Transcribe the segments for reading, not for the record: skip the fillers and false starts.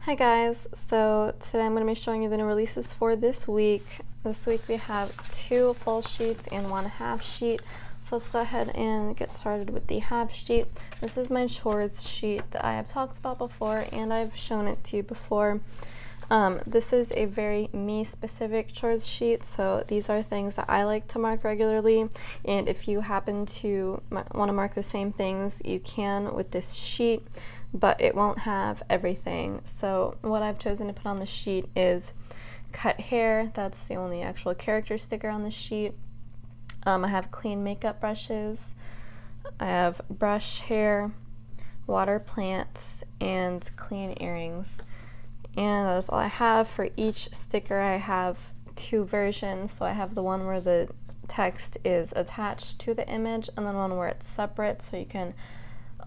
Hi guys, so today I'm going to be showing you the new releases for this week. This week we have 2 full sheets and 1 half sheet. So let's go ahead and get started with the half sheet. This is my chores sheet that I have talked about before and I've shown it to you before. This is a very me specific chores sheet, so these are things that I like to mark regularly, and if you happen to want to mark the same things, you can with this sheet, but it won't have everything. So what I've chosen to put on the sheet is cut hair. That's the only actual character sticker on the sheet. I have clean makeup brushes, I have brush hair, water plants, and clean earrings. And that is all I have. For each sticker I have 2 versions. So I have the one where the text is attached to the image and then one where it's separate, so you can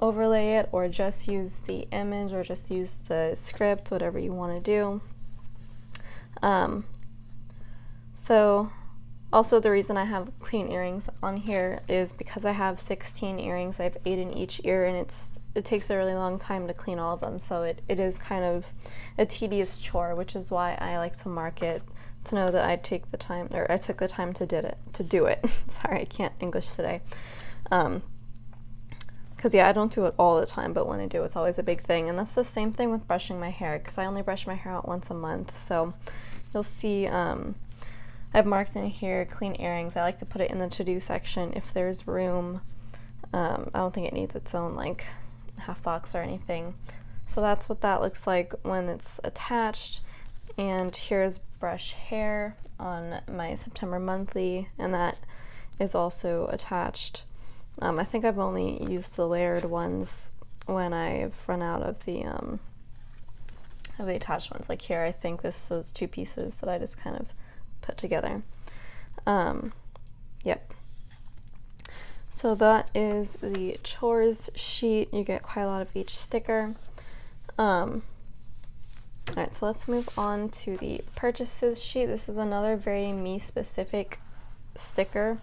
overlay it or just use the image or just use the script, whatever you want to do. So also the reason I have clean earrings on here is because I have 16 earrings. I have 8 in each ear, and it takes a really long time to clean all of them, so it is kind of a tedious chore, which is why I like to mark it to know that I took the time to do it. Sorry, I can't English today. Because yeah, I don't do it all the time, but when I do, it's always a big thing. And that's the same thing with brushing my hair, because I only brush my hair out once a month. So you'll see I've marked in here clean earrings. I like to put it in the to-do section if there's room. I don't think it needs its own like half box or anything. So that's what that looks like when it's attached. And here's brush hair on my September monthly, and that is also attached. I think I've only used the layered ones when I've run out of the attached ones. Like here, I think this is 2 pieces that I just kind of put together. Yep. So that is the chores sheet. You get quite a lot of each sticker. Alright, so let's move on to the purchases sheet. This is another very me specific sticker.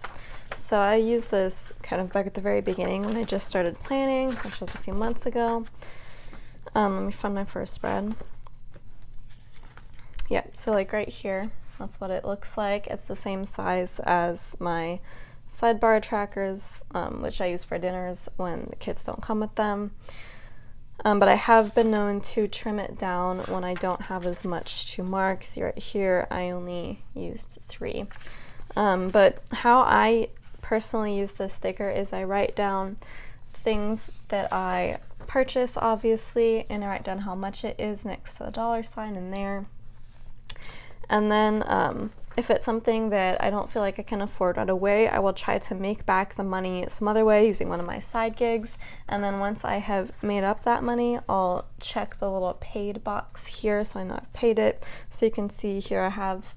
So I used this kind of back at the very beginning when I just started planning, which was a few months ago. Let me find my first spread. Yep, so like right here, that's what it looks like. It's the same size as my sidebar trackers, which I use for dinners when the kids don't come with them. But I have been known to trim it down when I don't have as much to mark. See right here, I only used 3. But how I personally use this sticker is I write down things that I purchase, obviously, and I write down how much it is next to the $ in there. And then if it's something that I don't feel like I can afford right away, I will try to make back the money some other way using one of my side gigs. And then once I have made up that money, I'll check the little paid box here so I know I've paid it. So you can see here I have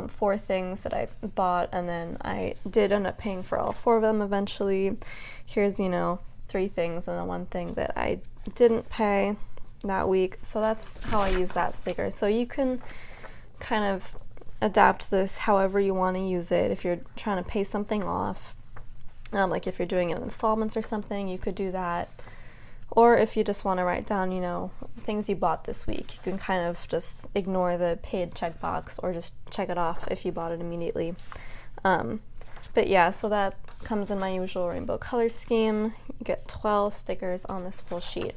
4 things that I bought, and then I did end up paying for all 4 of them eventually. Here's, 3 things and then 1 thing that I didn't pay that week. So that's how I use that sticker. So you can kind of adapt this however you want to use it. If you're trying to pay something off, like if you're doing it in installments or something, you could do that. Or if you just want to write down, things you bought this week, you can kind of just ignore the paid checkbox or just check it off if you bought it immediately. But yeah, so that comes in my usual rainbow color scheme. You get 12 stickers on this full sheet.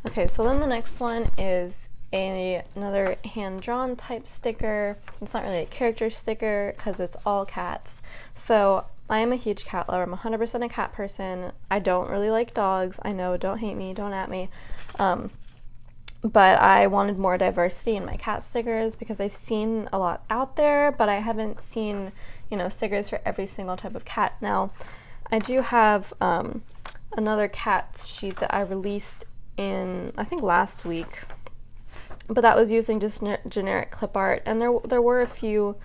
Okay, so then the next one is another hand-drawn type sticker. It's not really a character sticker because it's all cats. So I am a huge cat lover. I'm 100% a cat person. I don't really like dogs. I know, don't hate me, don't at me. But I wanted more diversity in my cat stickers because I've seen a lot out there, but I haven't seen, stickers for every single type of cat. Now, I do have another cat sheet that I released in, I think, last week. But that was using just generic clip art, and there were a few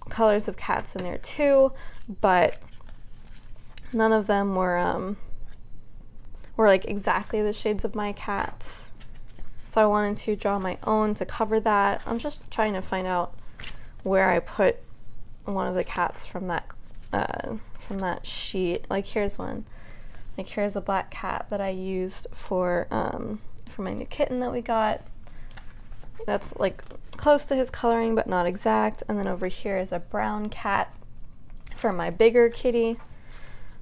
colors of cats in there too, but none of them were like exactly the shades of my cats. So I wanted to draw my own to cover that. I'm just trying to find out where I put one of the cats from that sheet. Like here's one. Like here's a black cat that I used for my new kitten that we got. that's like close to his coloring but not exact. And then over here is a brown cat for my bigger kitty.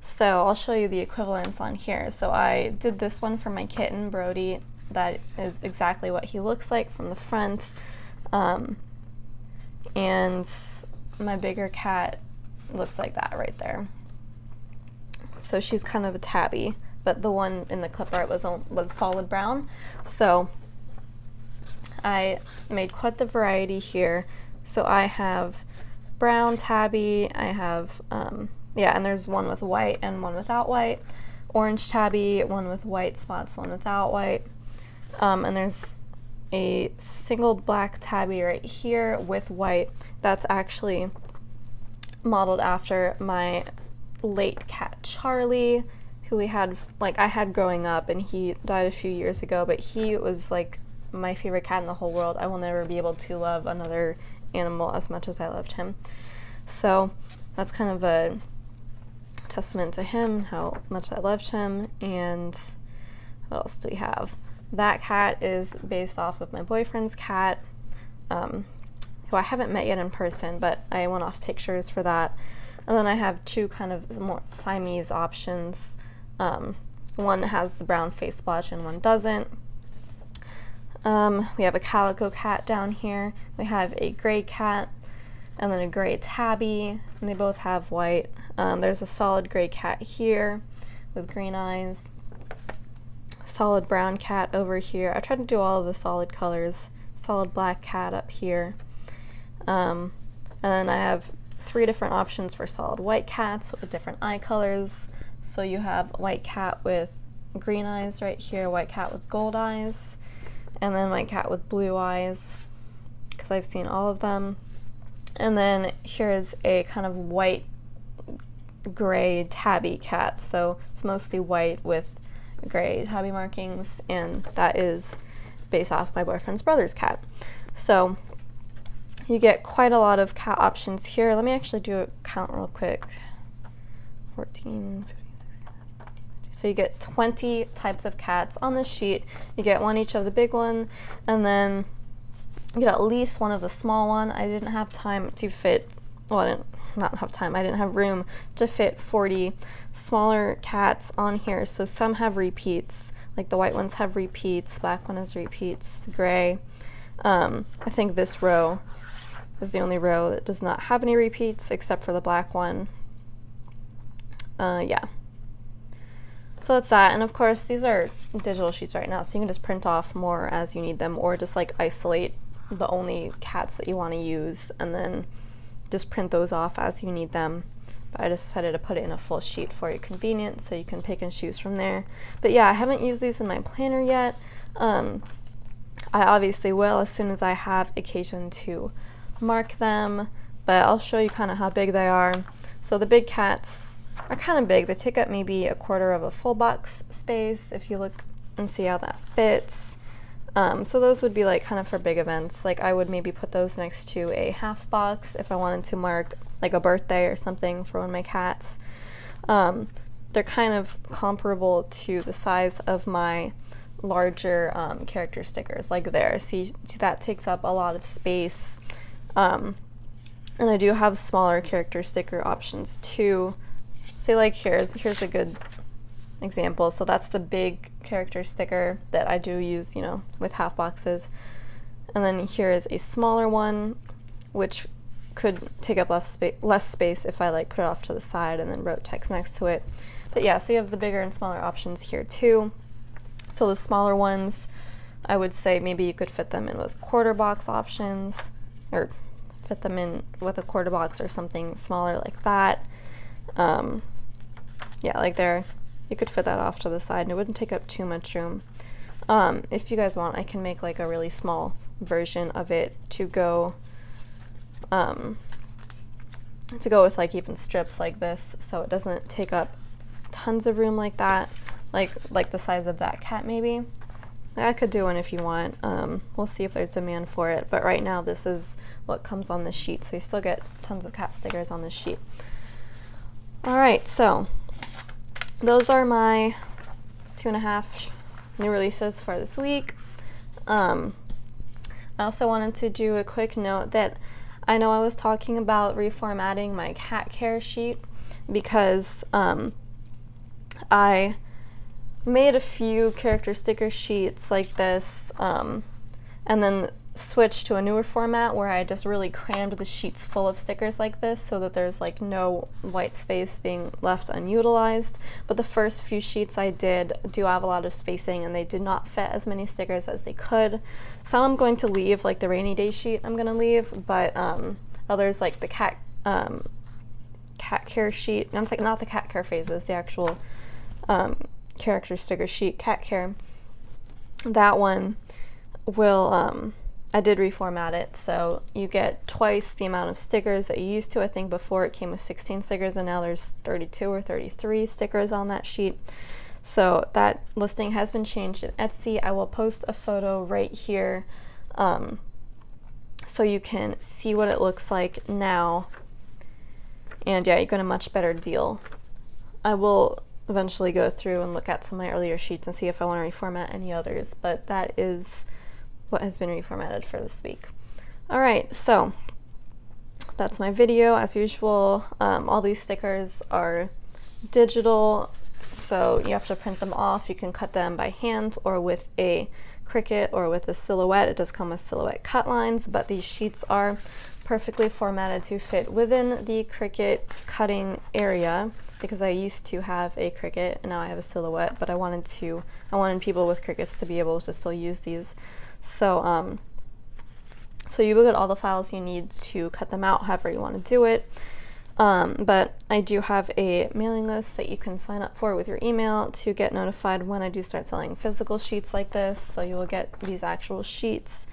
So I'll show you the equivalents on here. So I did this one for my kitten, Brody. That is exactly what he looks like from the front. And my bigger cat looks like that right there. So she's kind of a tabby, but the one in the clip art was solid brown. So I made quite the variety here. So I have brown tabby, I have, yeah, and there's one with white and one without white. Orange tabby, one with white spots, one without white. And there's a single black tabby right here with white. That's actually modeled after my late cat Charlie, who we had, like, I had growing up, and he died a few years ago, but he was like my favorite cat in the whole world. I will never be able to love another animal as much as I loved him. So that's kind of a testament to him, how much I loved him. And what else do we have? That cat is based off of my boyfriend's cat, who I haven't met yet in person, but I went off pictures for that. And then I have two kind of more Siamese options. One has the brown face splotch and one doesn't. We have a calico cat down here. We have a gray cat and then a gray tabby, and they both have white. There's a solid gray cat here with green eyes. Solid brown cat over here. I tried to do all of the solid colors. Solid black cat up here. And then I have 3 different options for solid white cats with different eye colors. So you have white cat with green eyes right here, white cat with gold eyes, and then white cat with blue eyes, because I've seen all of them. And then here is a kind of white gray tabby cat. So it's mostly white with gray tabby markings, and that is based off my boyfriend's brother's cat. So you get quite a lot of cat options here. Let me actually do a count real quick. 14, 15, 16. So you get 20 types of cats on this sheet. You get one each of the big one, and then you get at least one of the small one. I didn't have time to fit, well, I didn't have room to fit 40 smaller cats on here. So some have repeats, like the white ones have repeats, black one has repeats, the gray. I think this row is the only row that does not have any repeats except for the black one. Yeah. So that's that. And of course, these are digital sheets right now, so you can just print off more as you need them, or just like isolate the only cats that you want to use and then just print those off as you need them. But I just decided to put it in a full sheet for your convenience so you can pick and choose from there. But yeah, I haven't used these in my planner yet. I obviously will as soon as I have occasion to mark them, but I'll show you kind of how big they are. So the big cats are kind of big. They take up maybe a quarter of a full box space if you look and see how that fits. So those would be like kind of for big events. Like I would maybe put those next to a half box if I wanted to mark like a birthday or something for one of my cats. They're kind of comparable to the size of my larger character stickers, like there. See, that takes up a lot of space. And I do have smaller character sticker options too. Say like here's a good example. So that's the big character sticker that I do use, you know, with half boxes. And then here is a smaller one, which could take up less space if I like put it off to the side and then wrote text next to it. But yeah, so you have the bigger and smaller options here too. So the smaller ones, I would say maybe you could fit them in with quarter box options, or fit them in with a quarter box or something smaller like that. Yeah, like there, you could fit that off to the side and it wouldn't take up too much room. If you guys want, I can make like a really small version of it to go with like even strips like this, so it doesn't take up tons of room like that, like the size of that cat maybe. I could do one if you want. We'll see if there's demand for it, but right now this is what comes on this sheet, so you still get tons of cat stickers on this sheet. Alright, so those are my 2.5 new releases for this week. I also wanted to do a quick note that I know I was talking about reformatting my cat care sheet because I made a few character sticker sheets like this and then switched to a newer format where I just really crammed the sheets full of stickers like this so that there's like no white space being left unutilized. But the first few sheets I did do have a lot of spacing and they did not fit as many stickers as they could. Some I'm going to leave, like the rainy day sheet I'm going to leave, but others like the cat care sheet, not the cat care phases, the actual character sticker sheet, cat care, that one will I did reformat it, so you get twice the amount of stickers that you used to. I think before it came with 16 stickers and now there's 32 or 33 stickers on that sheet. So that listing has been changed in Etsy. I will post a photo right here so you can see what it looks like now. And yeah, you get a much better deal. I will eventually go through and look at some of my earlier sheets and see if I want to reformat any others, but that is what has been reformatted for this week. Alright, so that's my video. As usual, all these stickers are digital, so you have to print them off. You can cut them by hand or with a Cricut or with a Silhouette. It does come with Silhouette cut lines, but these sheets are perfectly formatted to fit within the Cricut cutting area because I used to have a Cricut and now I have a Silhouette, but I wanted people with Cricuts to be able to still use these. So so you will get all the files you need to cut them out however you want to do it. But I do have a mailing list that you can sign up for with your email to get notified when I do start selling physical sheets like this, so you will get these actual sheets.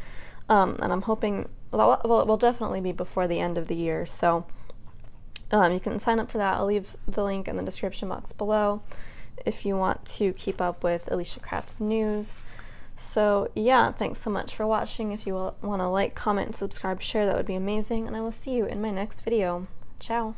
And I'm hoping, well, it will definitely be before the end of the year, so you can sign up for that. I'll leave the link in the description box below if you want to keep up with Alicia Crafts news. So yeah, thanks so much for watching. If you want to like, comment, and subscribe, share, that would be amazing, and I will see you in my next video. Ciao!